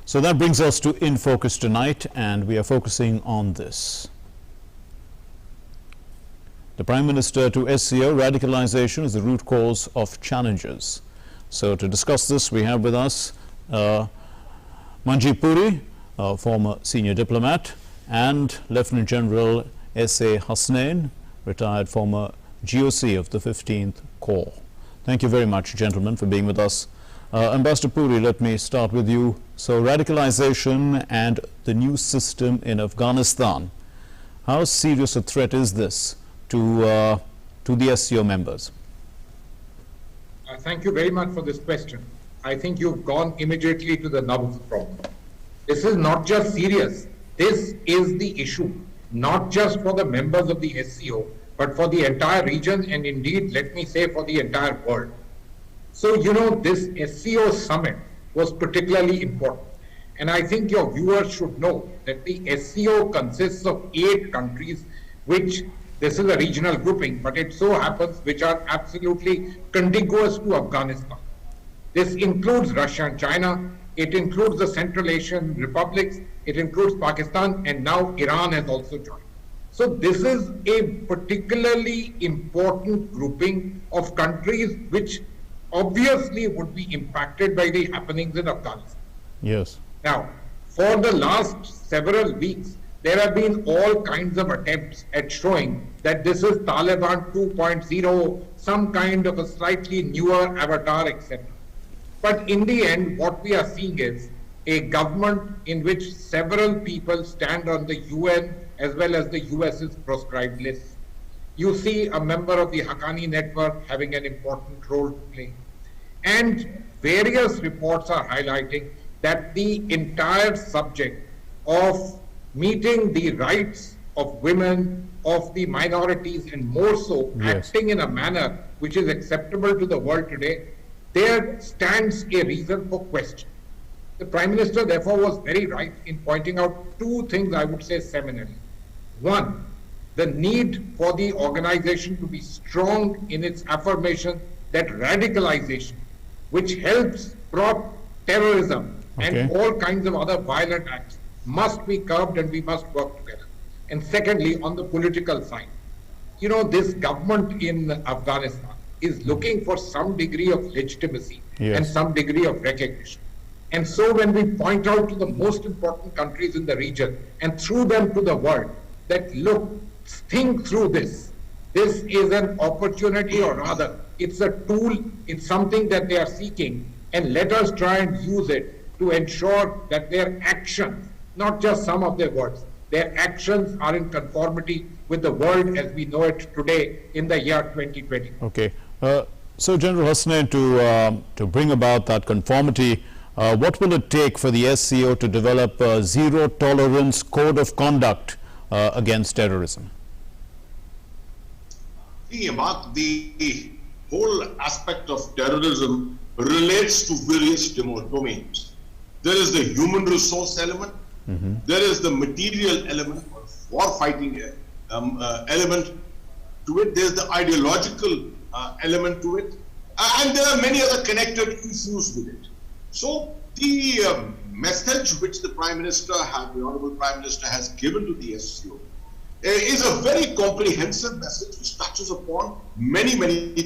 So that brings us to In Focus tonight, and we are focusing on this. The Prime Minister to SCO, radicalization is the root cause of challenges. So to discuss this, we have with us Manjeev Puri, former senior diplomat, and Lieutenant General S.A. Hasnain, retired former GOC of the 15th Corps. Thank you very much, gentlemen, for being with us. Ambassador Puri, let me start with you. So radicalization and the new system in Afghanistan, how serious a threat is this to the SCO members? Thank you very much for this question. I think you've gone immediately to the nub of the problem. This is not just serious. This is the issue, not just for the members of the SCO, but for the entire region and indeed, let me say, for the entire world. So, you know, this SCO Summit was particularly important. And I think your viewers should know that the SCO consists of 8 countries, which this is a regional grouping, but it so happens which are absolutely contiguous to Afghanistan. This includes Russia and China, it includes the Central Asian republics, it includes Pakistan, and now Iran has also joined. So this is a particularly important grouping of countries which obviously would be impacted by the happenings in Afghanistan. Yes. Now, for the last several weeks, there have been all kinds of attempts at showing that this is Taliban 2.0, some kind of a slightly newer avatar, etc. But in the end, what we are seeing is a government in which several people stand on the UN as well as the US's proscribed list. You see a member of the Haqqani network having an important role to play. And various reports are highlighting that the entire subject of meeting the rights of women, of the minorities, and more so, acting in a manner which is acceptable to the world today, there stands a reason for question. The Prime Minister, therefore, was very right in pointing out 2 things I would say seminally. One, the need for the organization to be strong in its affirmation that radicalization, which helps prop terrorism and all kinds of other violent acts, must be curbed and we must work together. And secondly, on the political side, you know, this government in Afghanistan is looking for some degree of legitimacy and some degree of recognition. And so when we point out to the most important countries in the region and through them to the world that, look, think through this. This is an opportunity, or rather, it's a tool, it's something that they are seeking, and let us try and use it to ensure that their actions, not just some of their words, their actions are in conformity with the world as we know it today in the year 2020. Okay. So, General Hasnain, to bring about that conformity, what will it take for the SCO to develop a zero-tolerance code of conduct against terrorism? The whole aspect of terrorism relates to various domains. There is the human resource element, there is the material element, or war-fighting element to it, there's the ideological element to it, and there are many other connected issues with it. So the message which the Prime Minister, the Honorable Prime Minister has given to the SCO is a very comprehensive message which touches upon many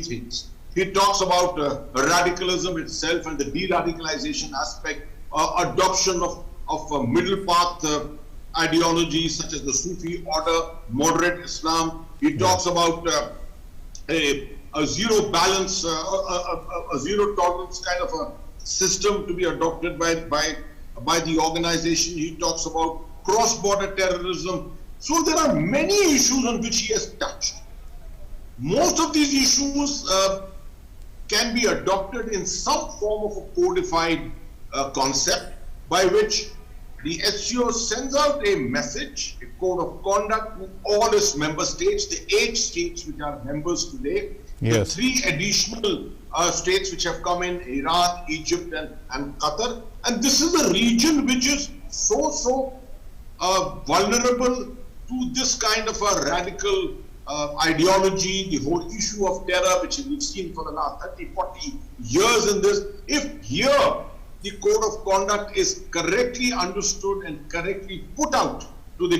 things. He talks about radicalism itself and the de-radicalization aspect, adoption of a middle path ideologies such as the Sufi order, moderate Islam. He talks about a zero balance, a zero tolerance kind of a system to be adopted by the organization. He talks about cross-border terrorism. So there are many issues on which he has touched. Most of these issues can be adopted in some form of a codified concept by which the SCO sends out a message, a code of conduct to all its member states, the 8 states which are members today, the 3 additional states which have come in, Iran, Egypt and Qatar. And this is a region which is so vulnerable to this kind of a radical ideology, the whole issue of terror, which we've seen for the last 30, 40 years in this. If here the code of conduct is correctly understood and correctly put out to the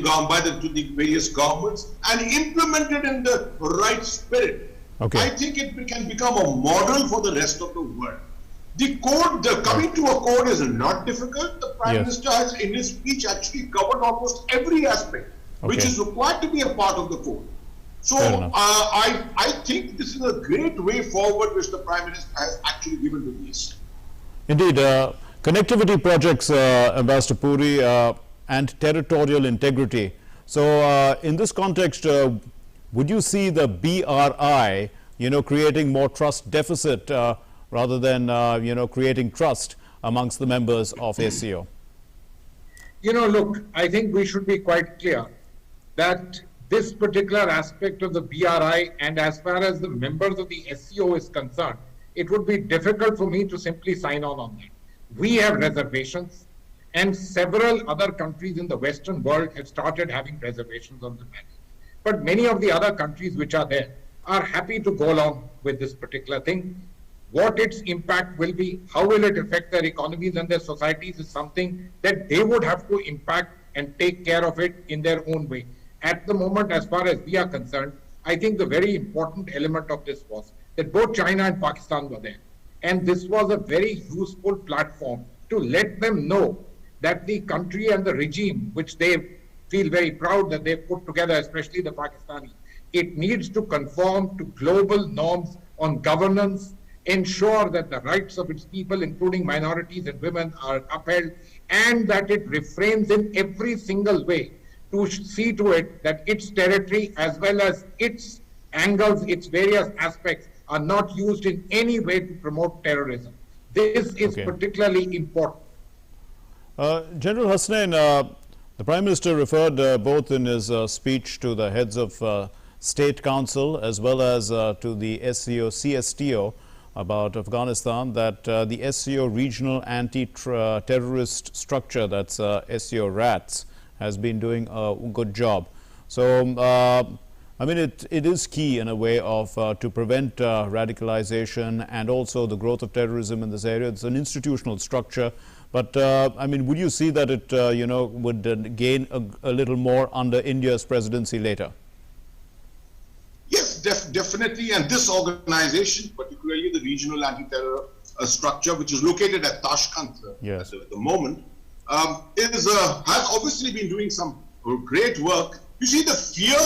to the various governments and implemented in the right spirit, I think it can become a model for the rest of the world. The code, coming to a code is not difficult. The Prime Minister has, in his speech, actually covered almost every aspect which is required to be a part of the code. So I think this is a great way forward which the Prime Minister has actually given to the East. Indeed, connectivity projects, Ambassador Puri, and territorial integrity. So in this context, would you see the BRI, creating more trust deficit rather than, creating trust amongst the members of SCO? Look, I think we should be quite clear that this particular aspect of the BRI, and as far as the members of the SCO is concerned, it would be difficult for me to simply sign on that. We have reservations, and several other countries in the Western world have started having reservations on the matter. But many of the other countries which are there are happy to go along with this particular thing. What its impact will be, how will it affect their economies and their societies is something that they would have to impact and take care of it in their own way. At the moment, as far as we are concerned, I think the very important element of this was that both China and Pakistan were there. And this was a very useful platform to let them know that the country and the regime, which they feel very proud that they've put together, especially the Pakistanis, it needs to conform to global norms on governance, ensure that the rights of its people, including minorities and women, are upheld, and that it refrains in every single way to see to it that its territory as well as its angles, its various aspects are not used in any way to promote terrorism. This is particularly important. General Hasnain, the Prime Minister referred both in his speech to the heads of State Council as well as to the SCO CSTO about Afghanistan, that the SCO regional anti-terrorist structure, that's SCO RATS, has been doing a good job. So, I mean, it is key in a way of to prevent radicalization and also the growth of terrorism in this area. It's an institutional structure, but I mean, would you see that it would gain a little more under India's presidency later? Yes, definitely. And this organization, particularly the regional anti-terror structure, which is located at Tashkent at the moment, has obviously been doing some great work. You see, the fear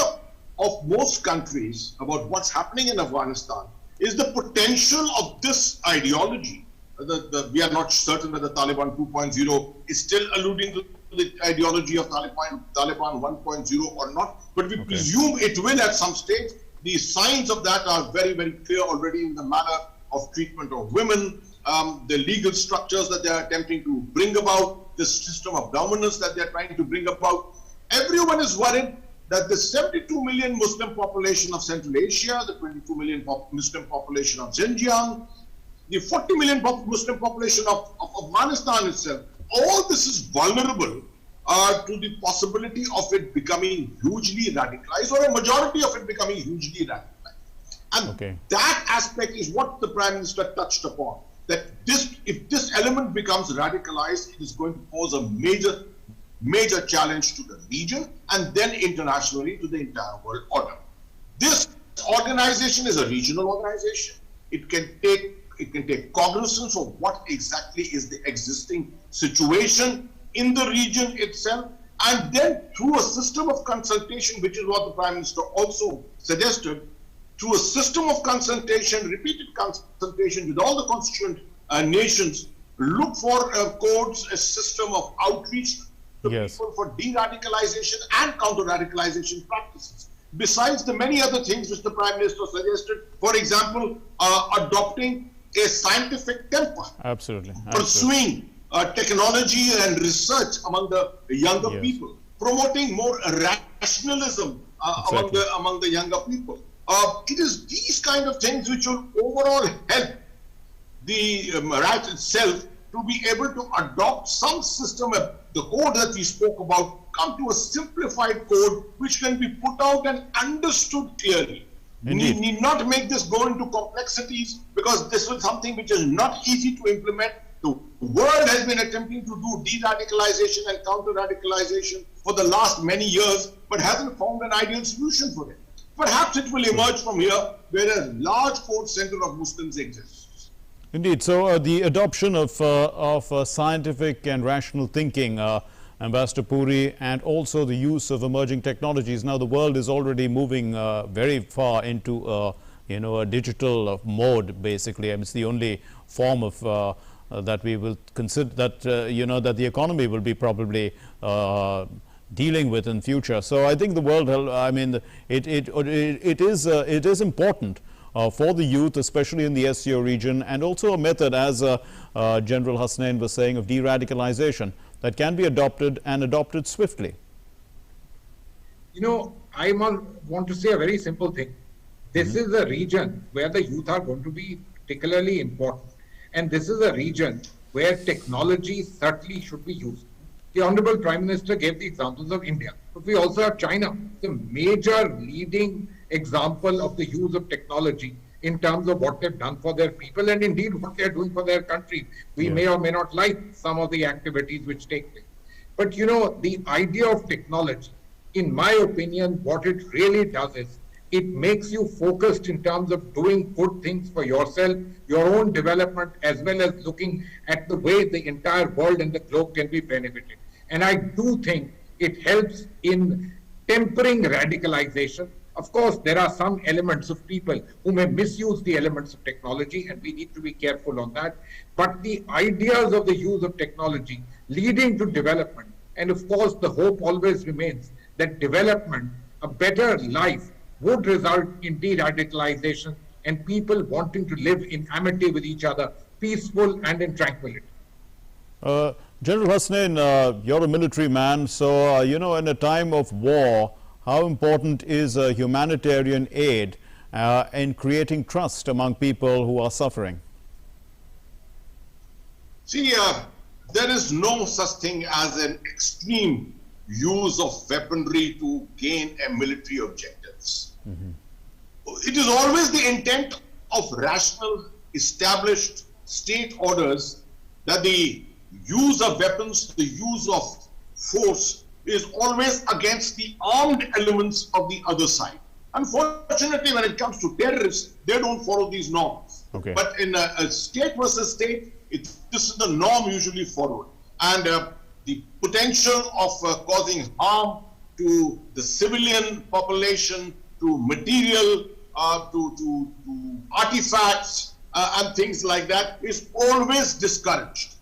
of most countries about what's happening in Afghanistan is the potential of this ideology. We are not certain that the Taliban 2.0 is still alluding to the ideology of Taliban 1.0 or not, but we presume it will at some stage. The signs of that are very, very clear already in the manner of treatment of women, the legal structures that they are attempting to bring about, the system of governance that they are trying to bring about. Everyone is worried that the 72 million Muslim population of Central Asia, the 22 million Muslim population of Xinjiang, the 40 million Muslim population of Afghanistan itself, all this is vulnerable to the possibility of it becoming hugely radicalized, or a majority of it becoming hugely radicalized. And that aspect is what the Prime Minister touched upon, that if this element becomes radicalized, it is going to pose a major challenge to the region and then internationally to the entire world order. This organization is a regional organization. It can take cognizance of what exactly is the existing situation in the region itself, and then through a system of consultation, which is what the Prime Minister also suggested, through a system of consultation, repeated consultation with all the constituent nations, look for codes, a system of outreach to people for de-radicalization and counter-radicalization practices. Besides the many other things which the Prime Minister suggested, for example, adopting a scientific temper, pursuing technology and research among the younger people, promoting more rationalism among the younger people. It is these kind of things which will overall help the RAT itself to be able to adopt some system of the code that we spoke about, come to a simplified code which can be put out and understood clearly. We need not make this go into complexities, because this is something which is not easy to implement. The world has been attempting to do de-radicalization and counter-radicalization for the last many years, but hasn't found an ideal solution for it. Perhaps it will emerge from here, where a large core center of Muslims exists. Indeed. So the adoption of scientific and rational thinking, Ambassador Puri, and also the use of emerging technologies. Now the world is already moving very far into a digital mode, basically. I mean, it's the only form of that we will consider that that the economy will be probably dealing with in future. So I think the world, I mean, it is important for the youth, especially in the SCO region, and also a method, as General Hasnain was saying, of de-radicalization that can be adopted and adopted swiftly. You know, I want to say a very simple thing. This is a region where the youth are going to be particularly important. And this is a region where technology certainly should be used. The Honorable Prime Minister gave the examples of India, but we also have China, the major leading example of the use of technology in terms of what they've done for their people and indeed what they're doing for their country. We may or may not like some of the activities which take place. But you know, the idea of technology, in my opinion, what it really does is it makes you focused in terms of doing good things for yourself, your own development, as well as looking at the way the entire world and the globe can be benefited. And I do think it helps in tempering radicalization. Of course, there are some elements of people who may misuse the elements of technology, and we need to be careful on that. But the ideas of the use of technology leading to development, and of course, the hope always remains that development, a better life, would result in de-radicalization and people wanting to live in amity with each other, peaceful and in tranquility. General Hasnain, you're a military man, so in a time of war, how important is humanitarian aid in creating trust among people who are suffering? See, there is no such thing as an extreme use of weaponry to gain a military objectives. It is always the intent of rational, established state orders that the use of weapons, the use of force is always against the armed elements of the other side. Unfortunately, when it comes to terrorists, they don't follow these norms. Okay. But in a state versus state, this is the norm usually followed. And the potential of causing harm to the civilian population, to material, to artifacts and things like that is always discouraged.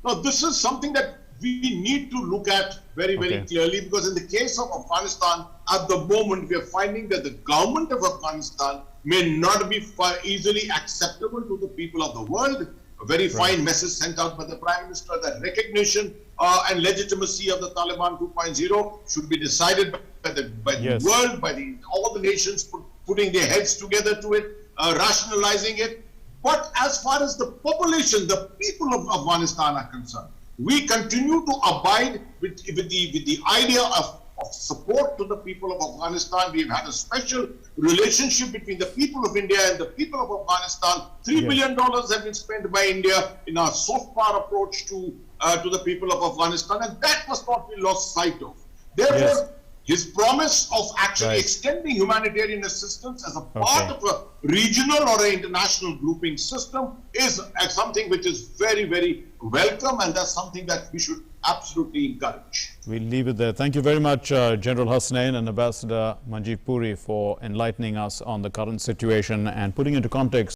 Now, this is something that we need to look at very, very clearly, because in the case of Afghanistan, at the moment, we are finding that the government of Afghanistan may not be easily acceptable to the people of the world. A very fine message sent out by the Prime Minister that recognition and legitimacy of the Taliban 2.0 should be decided by the world, by all the nations putting their heads together to it, rationalizing it. But as far as the population, the people of Afghanistan are concerned, we continue to abide with the idea of support to the people of Afghanistan. We've had a special relationship between the people of India and the people of Afghanistan. $3 billion have been spent by India in our soft power approach to the people of Afghanistan, and that must not be lost sight of. Therefore, his promise of actually extending humanitarian assistance as a part of a regional or an international grouping system is something which is very, very welcome, and that's something that we should absolutely encourage. We'll leave it there. Thank you very much, General Hasnain and Ambassador Manjeev Puri, for enlightening us on the current situation and putting into context